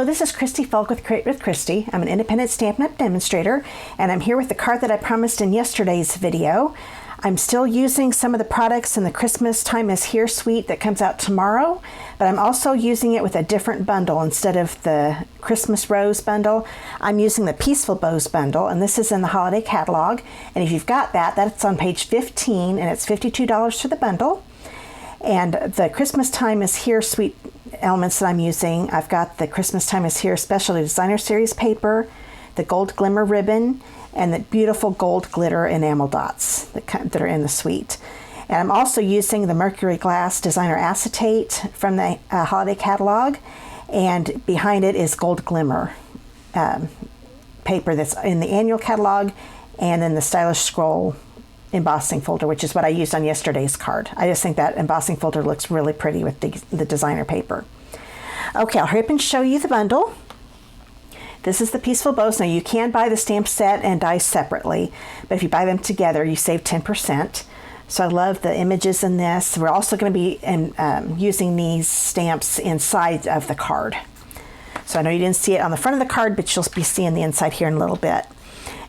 Hello, this is Christy Fulk with Create with Christy. I'm an independent Stampin' Up! Demonstrator, and I'm here with the card that I promised in yesterday's video. I'm still using some of the products in the Christmastime is Here suite that comes out tomorrow, but I'm also using it with a different bundle. Instead of the Christmas Rose bundle, I'm using the Peaceful Boughs Bundle, and this is in the holiday catalog. And if you've got that, that's on page 15, and it's $52 for the bundle. And the Christmastime is Here suite elements that I'm using, I've got the Christmastime is Here Specialty Designer Series paper, the gold glimmer ribbon, and the beautiful gold glitter enamel dots that are in the suite. And I'm also using the Mercury Glass Designer Acetate from the holiday catalog, and behind it is gold glimmer paper that's in the annual catalog and then the Stylish Scroll embossing folder, which is what I used on yesterday's card. I just think that embossing folder looks really pretty with the designer paper. Okay, I'll hurry up and show you the bundle. This is the Peaceful Boughs. Now you can buy the stamp set and dies separately, but if you buy them together, you save 10%. So I love the images in this. We're also going to be using these stamps inside of the card. So I know you didn't see it on the front of the card, but you'll be seeing the inside here in a little bit.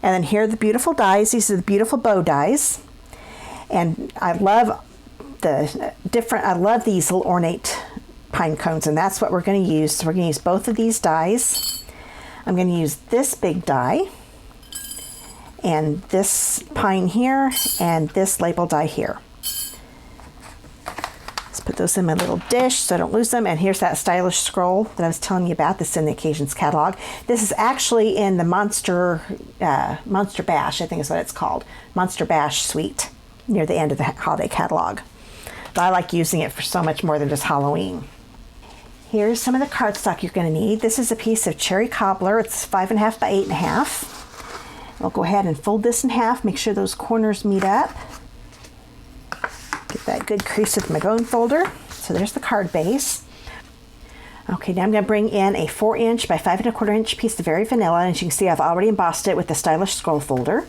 And then here are the beautiful dies. These are the beautiful bow dies. And I love these little ornate pine cones, and that's what we're going to use. So we're going to use both of these dies. I'm going to use this big die, and this pine here, and this label die here. Let's put those in my little dish so I don't lose them. And here's that stylish scroll that I was telling you about. This is in the Occasions catalog. This is actually in the Monster Bash, I think is what it's called. Monster Bash suite near the end of the holiday catalog. But I like using it for so much more than just Halloween. Here's some of the cardstock you're going to need. This is a piece of cherry cobbler. It's 5.5 by 8.5. I'll go ahead and fold this in half. Make sure those corners meet up. Get that good crease with my bone folder. So there's the card base. Okay, now I'm going to bring in a 4-inch by 5.25 inch piece of Very Vanilla, and as you can see, I've already embossed it with the Stylish Scroll folder,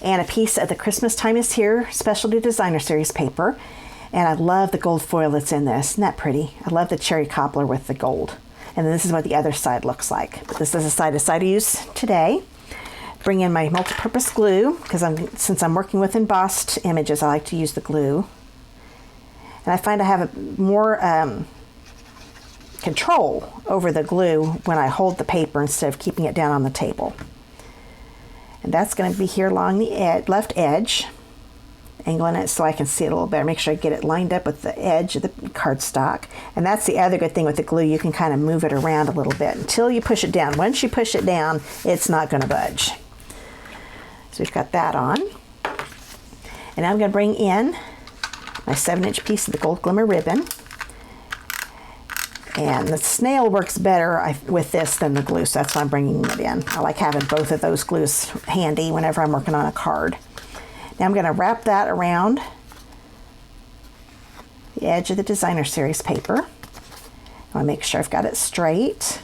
and a piece of the Christmastime is Here Specialty Designer Series paper. And I love the gold foil that's in this. Isn't that pretty? I love the cherry cobbler with the gold. And then this is what the other side looks like. But this is the side I decided to use today. Bring in my multi-purpose glue, because since I'm working with embossed images, I like to use the glue. And I find I have more control over the glue when I hold the paper instead of keeping it down on the table. And that's going to be here along the left edge. Angling it so I can see it a little better. Make sure I get it lined up with the edge of the cardstock. And that's the other good thing with the glue. You can kind of move it around a little bit until you push it down. Once you push it down, it's not going to budge. So we've got that on. And now I'm going to bring in my 7-inch piece of the gold glimmer ribbon. And the snail works better with this than the glue, so that's why I'm bringing it in. I like having both of those glues handy whenever I'm working on a card. Now I'm going to wrap that around the edge of the Designer Series paper. I want to make sure I've got it straight.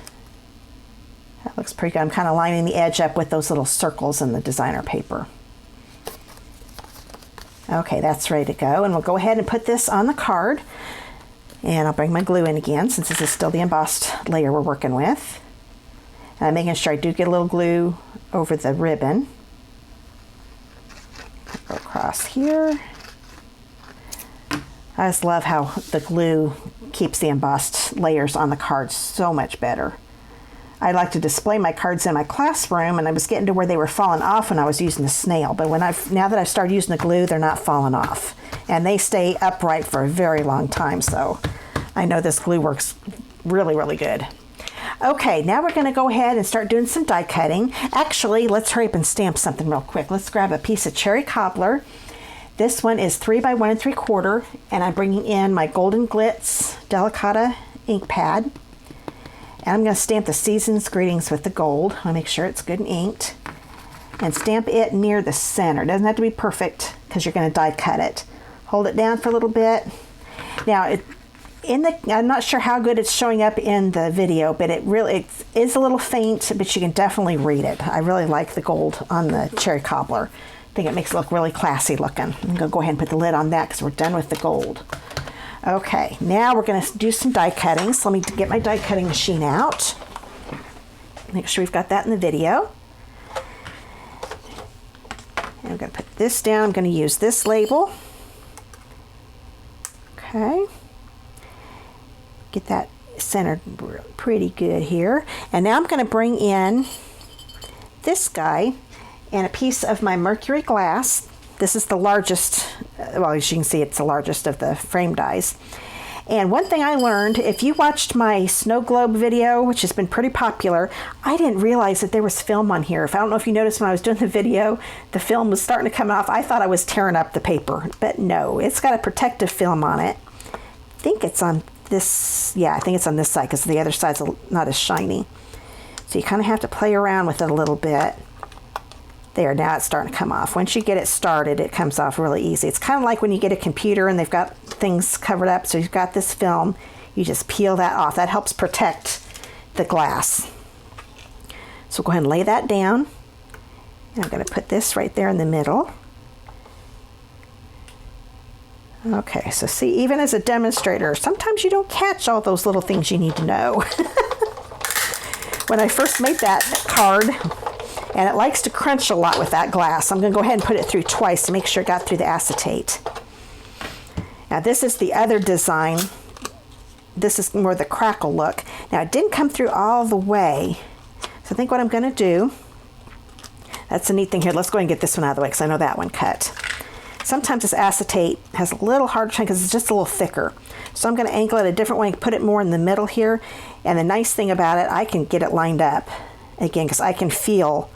That looks pretty good. I'm kind of lining the edge up with those little circles in the designer paper. Okay, that's ready to go. And we'll go ahead and put this on the card. And I'll bring my glue in again, since this is still the embossed layer we're working with. And I'm making sure I do get a little glue over the ribbon. Go across here. I just love how the glue keeps the embossed layers on the card so much better. I like to display my cards in my classroom, and I was getting to where they were falling off when I was using the snail. But now that I've started using the glue, they're not falling off. And they stay upright for a very long time, so I know this glue works really, really good. Okay, now we're going to go ahead and start doing some die cutting. Actually, let's hurry up and stamp something real quick. Let's grab a piece of cherry cobbler. This one is 3 by 1 3/4, and I'm bringing in my Golden Glitz Delicata ink pad. And I'm going to stamp the Season's Greetings with the gold. I want to make sure it's good and inked. And stamp it near the center. It doesn't have to be perfect because you're going to die cut it. Hold it down for a little bit. Now, I'm not sure how good it's showing up in the video, but it is a little faint, but you can definitely read it. I really like the gold on the cherry cobbler. I think it makes it look really classy looking. I'm going to go ahead and put the lid on that because we're done with the gold. Okay, now we're going to do some die cutting. So let me get my die cutting machine out. Make sure we've got that in the video. And I'm going to put this down. I'm going to use this label. Okay. Get that centered pretty good here. And now I'm going to bring in this guy and a piece of my mercury glass. This is the largest, well, as you can see, it's the largest of the frame dies. And one thing I learned, if you watched my snow globe video, which has been pretty popular, I didn't realize that there was film on here. I don't know if you noticed when I was doing the video, the film was starting to come off. I thought I was tearing up the paper, but no, it's got a protective film on it. I think it's on this, yeah, I think it's on this side because the other side's not as shiny. So you kind of have to play around with it a little bit. There, now it's starting to come off. Once you get it started, it comes off really easy. It's kind of like when you get a computer and they've got things covered up, so you've got this film, you just peel that off. That helps protect the glass. So go ahead and lay that down. And I'm going to put this right there in the middle. Okay, so see, even as a demonstrator, sometimes you don't catch all those little things you need to know. When I first made that card, and it likes to crunch a lot with that glass, I'm going to go ahead and put it through twice to make sure it got through the acetate. Now this is the other design. This is more the crackle look. Now it didn't come through all the way, so I think what I'm going to do, that's the neat thing here. Let's go ahead and get this one out of the way because I know that one cut. Sometimes this acetate has a little harder time because it's just a little thicker. So I'm going to angle it a different way, put it more in the middle here. And the nice thing about it, I can get it lined up again because I can feel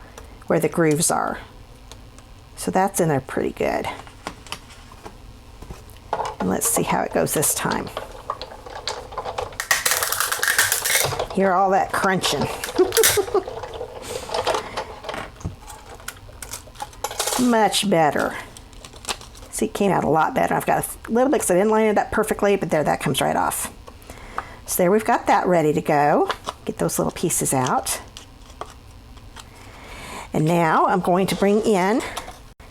where the grooves are. So that's in there pretty good. And let's see how it goes this time. Hear all that crunching. Much better. See, it came out a lot better. I've got a little bit because I didn't line it up perfectly, but there, that comes right off. So there, we've got that ready to go. Get those little pieces out. And now I'm going to bring in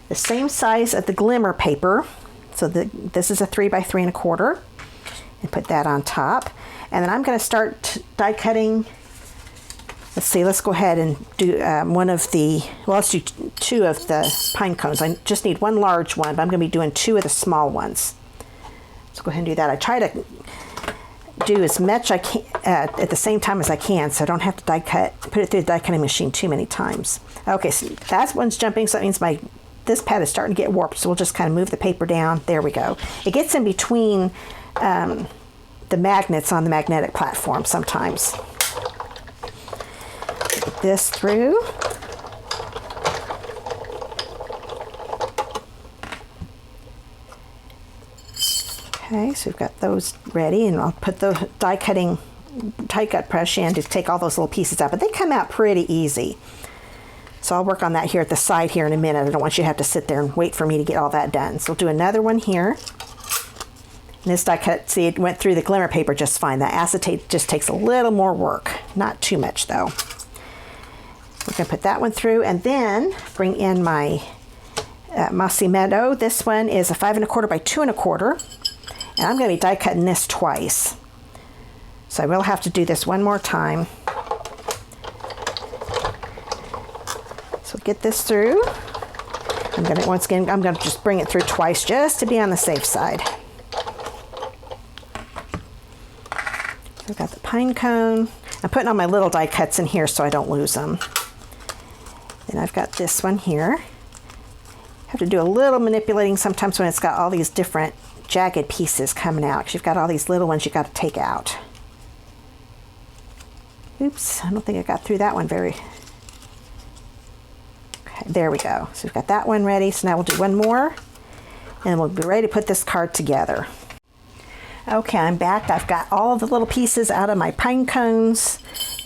the same size of the glimmer paper. So this is a 3 by 3 1/4, and put that on top. And then I'm going to start die cutting. Let's see, let's go ahead and do one of the, well, let's do 2 of the pine cones. I just need 1 large one, but I'm going to be doing 2 of the small ones. Let's go ahead and do that. I try to do as much I can at the same time as I can, so I don't have to die cut, put it through the die cutting machine too many times. Okay, so that one's jumping, so that means this pad is starting to get warped, so we'll just kind of move the paper down. There we go. It gets in between the magnets on the magnetic platform sometimes. Get this through. Okay, so we've got those ready, and I'll put the die cut brush in to take all those little pieces out, but they come out pretty easy. So I'll work on that here at the side here in a minute. I don't want you to have to sit there and wait for me to get all that done. So we'll do another one here. And this die cut, see, it went through the glimmer paper just fine. The acetate just takes a little more work. Not too much though. We're going to put that one through and then bring in my Mossy Meadow. This one is a 5 1/4 by 2 1/4. And I'm going to be die cutting this twice. So I will have to do this one more time. So get this through. I'm going to, once again, I'm going to just bring it through twice just to be on the safe side. So I've got the pine cone. I'm putting all my little die cuts in here so I don't lose them. Then I've got this one here. Have to do a little manipulating sometimes when it's got all these different jagged pieces coming out, because you've got all these little ones you got to take out. Oops, I don't think I got through that one very. Okay, there we go. So we've got that one ready. So now we'll do one more and we'll be ready to put this card together. Okay, I'm back. I've got all of the little pieces out of my pine cones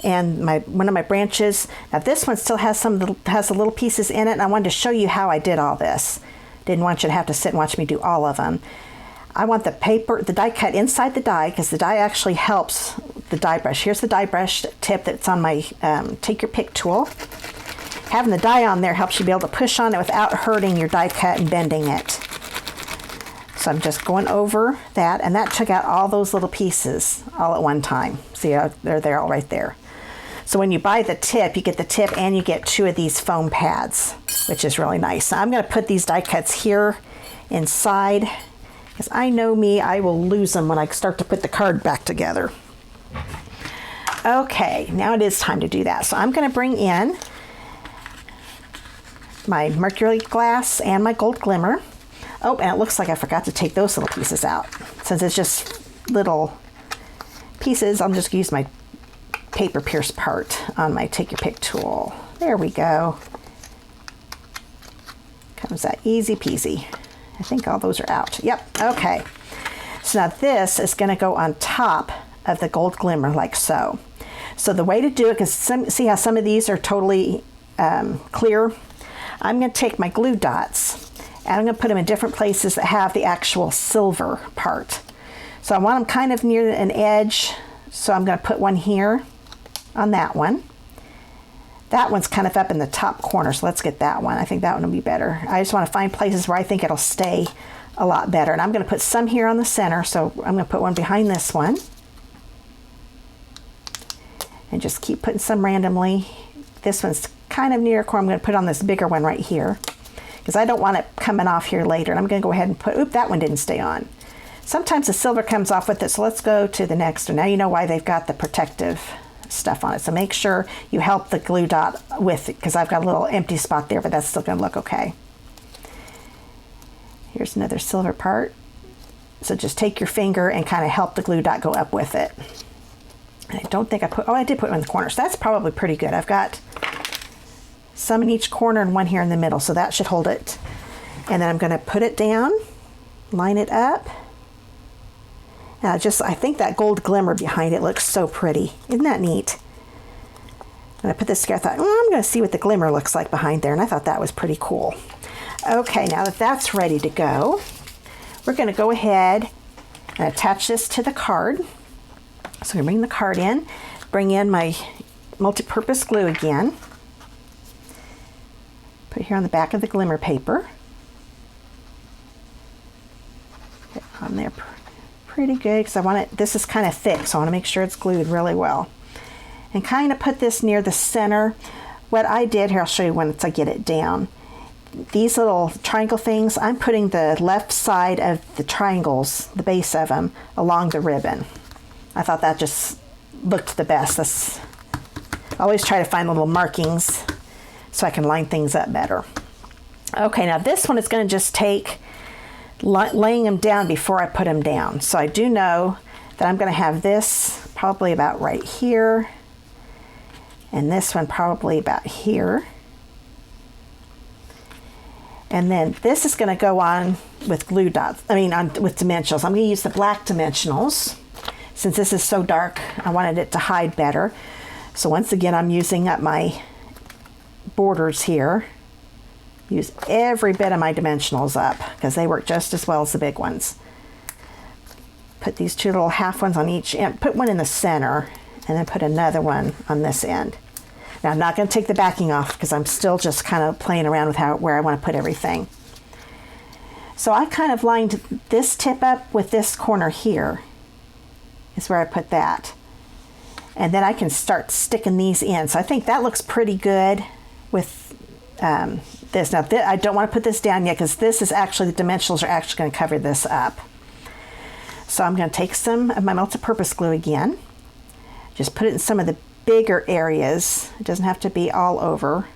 and one of my branches. Now this one still has the little pieces in it, and I wanted to show you how I did all this. Didn't want you to have to sit and watch me do all of them. I want the die cut inside the die, because the die actually helps the die brush. Here's the die brush tip that's on my take your pick tool. Having the die on there helps you be able to push on it without hurting your die cut and bending it. So I'm just going over that, and that took out all those little pieces all at one time. See, they're all right there. So when you buy the tip, you get the tip and you get 2 of these foam pads, which is really nice. So I'm going to put these die cuts here inside, because I know me, I will lose them when I start to put the card back together. Okay, now it is time to do that. So I'm going to bring in my mercury glass and my gold glimmer. Oh, and it looks like I forgot to take those little pieces out. Since it's just little pieces, I'm just going to use my paper pierce part on my take your pick tool. There we go. Comes that easy peasy. I think all those are out. Yep, okay. So now this is going to go on top of the gold glimmer like so. So the way to do it, because see how some of these are totally clear? I'm going to take my glue dots and I'm going to put them in different places that have the actual silver part. So I want them kind of near an edge, so I'm going to put one here on that one. That one's kind of up in the top corner, so let's get that one. I think that one will be better. I just want to find places where I think it'll stay a lot better. And I'm going to put some here on the center, so I'm going to put one behind this one. And just keep putting some randomly. This one's kind of near a corner. I'm going to put on this bigger one right here, because I don't want it coming off here later. And I'm going to go ahead and put, oop, that one didn't stay on. Sometimes the silver comes off with it, so let's go to the next one. Now you know why they've got the protective stuff on it. So make sure you help the glue dot with it, because I've got a little empty spot there, but that's still going to look okay. Here's another silver part. So just take your finger and kind of help the glue dot go up with it. I don't think I put, oh, I did put one in the corner, so that's probably pretty good. I've got some in each corner and one here in the middle, so that should hold it. And then I'm going to put it down, line it up. And I think that gold glimmer behind it looks so pretty. Isn't that neat? And I put this together, I thought, I'm going to see what the glimmer looks like behind there, and I thought that was pretty cool. Okay, now that that's ready to go, we're going to go ahead and attach this to the card. So I'm going to bring the card in, bring in my multi-purpose glue again, put it here on the back of the glimmer paper. Get on there pretty good, because I want it, this is kind of thick, so I want to make sure it's glued really well. And kind of put this near the center. What I did here, I'll show you once I get it down. These little triangle things, I'm putting the left side of the triangles, the base of them, along the ribbon. I thought that just looked the best. I always try to find little markings so I can line things up better. Okay, now this one is going to just take laying them down before I put them down. So I do know that I'm going to have this probably about right here, and this one probably about here. And then this is going to go on with glue dots, with dimensionals. I'm going to use the black dimensionals. Since this is so dark, I wanted it to hide better. So once again, I'm using up my borders here. Use every bit of my dimensionals up, because they work just as well as the big ones. Put these 2 little half ones on each end. Put one in the center, and then put another one on this end. Now I'm not going to take the backing off, because I'm still just kind of playing around with where I want to put everything. So I kind of lined this tip up with this corner here. Is where I put that. And then I can start sticking these in. So I think that looks pretty good with this. Now I don't want to put this down yet, because this is actually, the dimensionals are actually going to cover this up. So I'm going to take some of my multi-purpose glue again. Just put it in some of the bigger areas. It doesn't have to be all over.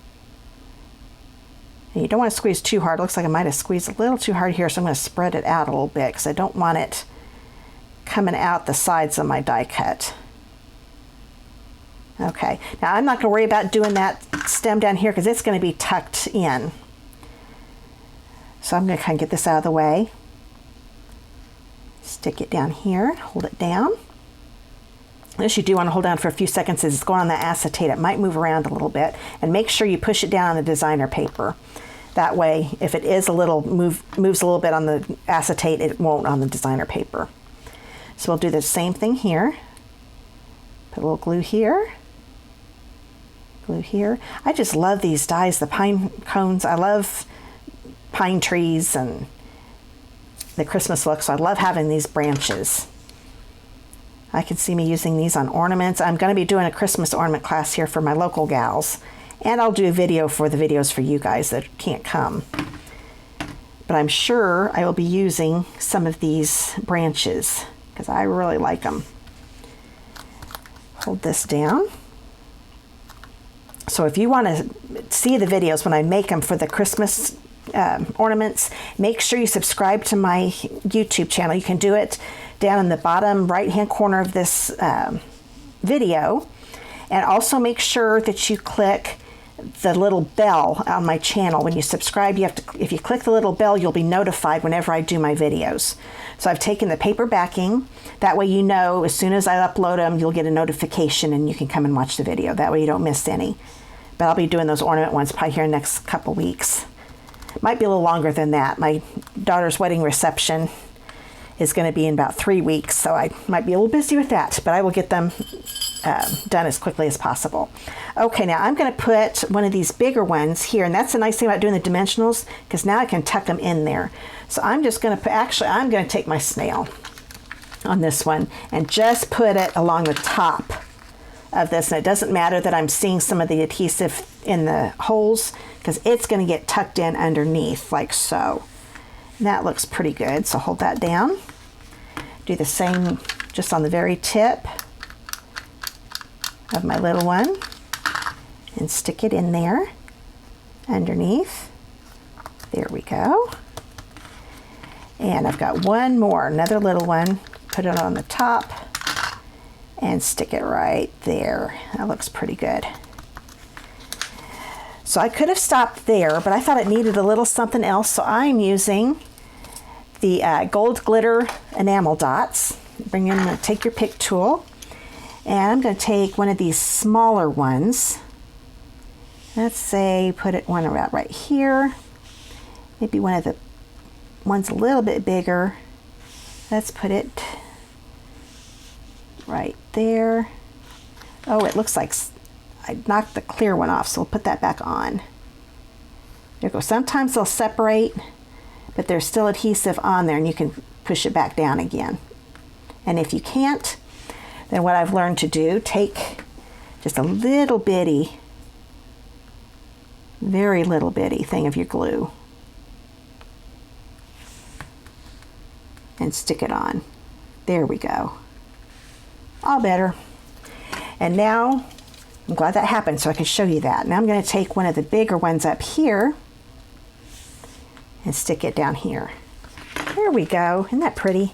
And you don't want to squeeze too hard. It looks like I might have squeezed a little too hard here, so I'm going to spread it out a little bit, because I don't want it coming out the sides of my die cut. Okay, now I'm not going to worry about doing that stem down here, because it's going to be tucked in. So I'm going to kind of get this out of the way. Stick it down here, hold it down. This you do want to hold down for a few seconds as it's going on the acetate. It might move around a little bit, and make sure you push it down on the designer paper. That way, if it is moves a little bit on the acetate, it won't on the designer paper. So we'll do the same thing here. Put a little glue here. Glue here. I just love these dies, the pine cones. I love pine trees and the Christmas look, so I love having these branches. I can see me using these on ornaments. I'm going to be doing a Christmas ornament class here for my local gals. And I'll do a video for the videos for you guys that can't come. But I'm sure I will be using some of these branches because I really like them. Hold this down. So if you want to see the videos when I make them for the Christmas ornaments, make sure you subscribe to my YouTube channel. You can do it down in the bottom right hand corner of this video, and also make sure that you click the little bell on my channel. When you subscribe, you have to, if you click the little bell, you'll be notified whenever I do my videos. So I've taken the paper backing, that way you know as soon as I upload them you'll get a notification and you can come and watch the video. That way you don't miss any. But I'll be doing those ornament ones probably here in the next couple weeks. Might be a little longer than that. My daughter's wedding reception is going to be in about 3 weeks, so I might be a little busy with that, but I will get them done as quickly as possible. Okay, now I'm going to put one of these bigger ones here, and that's the nice thing about doing the dimensionals, because now I can tuck them in there. So I'm just going to put, actually I'm going to take my snail on this one and just put it along the top of this, and it doesn't matter that I'm seeing some of the adhesive in the holes because it's going to get tucked in underneath like so. And that looks pretty good, so hold that down. Do the same just on the very tip of my little one and stick it in there underneath. There we go. And I've got one more, another little one. Put it on the top and stick it right there. That looks pretty good. So I could have stopped there, but I thought it needed a little something else, so I'm using the gold glitter enamel dots. Bring in, take your pick tool, and I'm going to take one of these smaller ones. Let's say put it one about right here. Maybe one of the ones a little bit bigger. Let's put it right there. Oh, it looks like I knocked the clear one off, so we'll put that back on. There you go. Sometimes they'll separate, but there's still adhesive on there, and you can push it back down again. And if you can't, then what I've learned to do, take just a little bitty, very little bitty thing of your glue and stick it on. There we go. All better. And now, I'm glad that happened so I can show you that. Now I'm going to take one of the bigger ones up here and stick it down here. There we go. Isn't that pretty?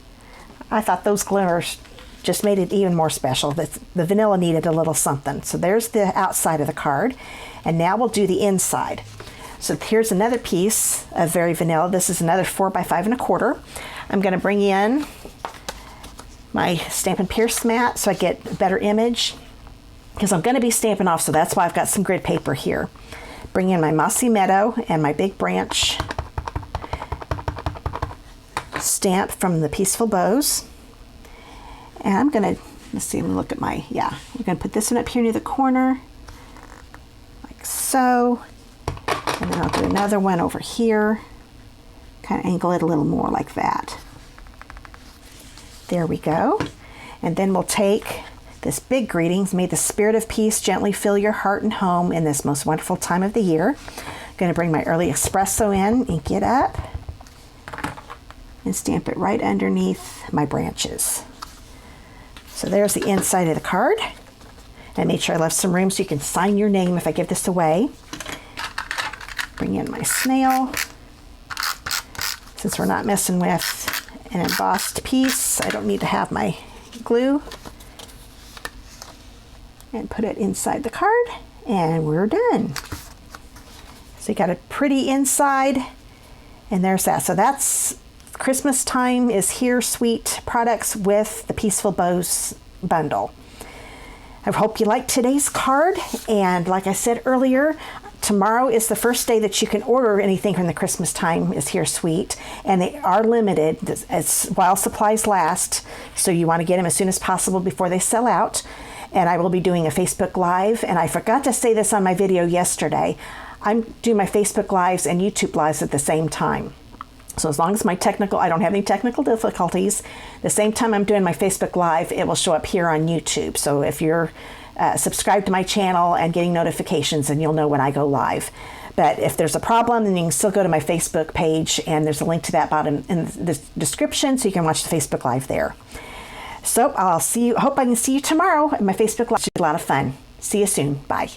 I thought those glitters just made it even more special. The vanilla needed a little something. So there's the outside of the card. And now we'll do the inside. So here's another piece of very vanilla. This is another 4 by 5 1/4. I'm going to bring in my Stampin' Pierce mat so I get a better image, because I'm going to be stamping off, so that's why I've got some grid paper here. Bring in my Mossy Meadow and my Big Branch stamp from the Peaceful Boughs. And I'm going to, let's see, look at my, yeah, we're going to put this one up here near the corner, like so. And then I'll do another one over here, kind of angle it a little more like that. There we go. And then we'll take this big greetings. May the spirit of peace gently fill your heart and home in this most wonderful time of the year. I'm going to bring my early espresso in, ink it up, and stamp it right underneath my branches. So there's the inside of the card. And make sure I left some room so you can sign your name if I give this away. Bring in my snail. Since we're not messing with an embossed piece, I don't need to have my glue. And put it inside the card, and we're done. So you got a pretty inside, and there's that. So that's Christmastime is Here Sweet products with the Peaceful Boughs Bundle. I hope you liked today's card, and like I said earlier, tomorrow is the first day that you can order anything from the Christmastime is Here Sweet, and they are limited as while supplies last, so you want to get them as soon as possible before they sell out. And I will be doing a Facebook Live, and I forgot to say this on my video yesterday. I'm doing my Facebook Lives and YouTube Lives at the same time. So as long as I don't have any technical difficulties, the same time I'm doing my Facebook Live, it will show up here on YouTube. So if you're subscribed to my channel and getting notifications, then you'll know when I go live. But if there's a problem, then you can still go to my Facebook page, and there's a link to that bottom in the description, so you can watch the Facebook Live there. So I'll see you. Hope I can see you tomorrow at my Facebook Live. It's a lot of fun. See you soon. Bye.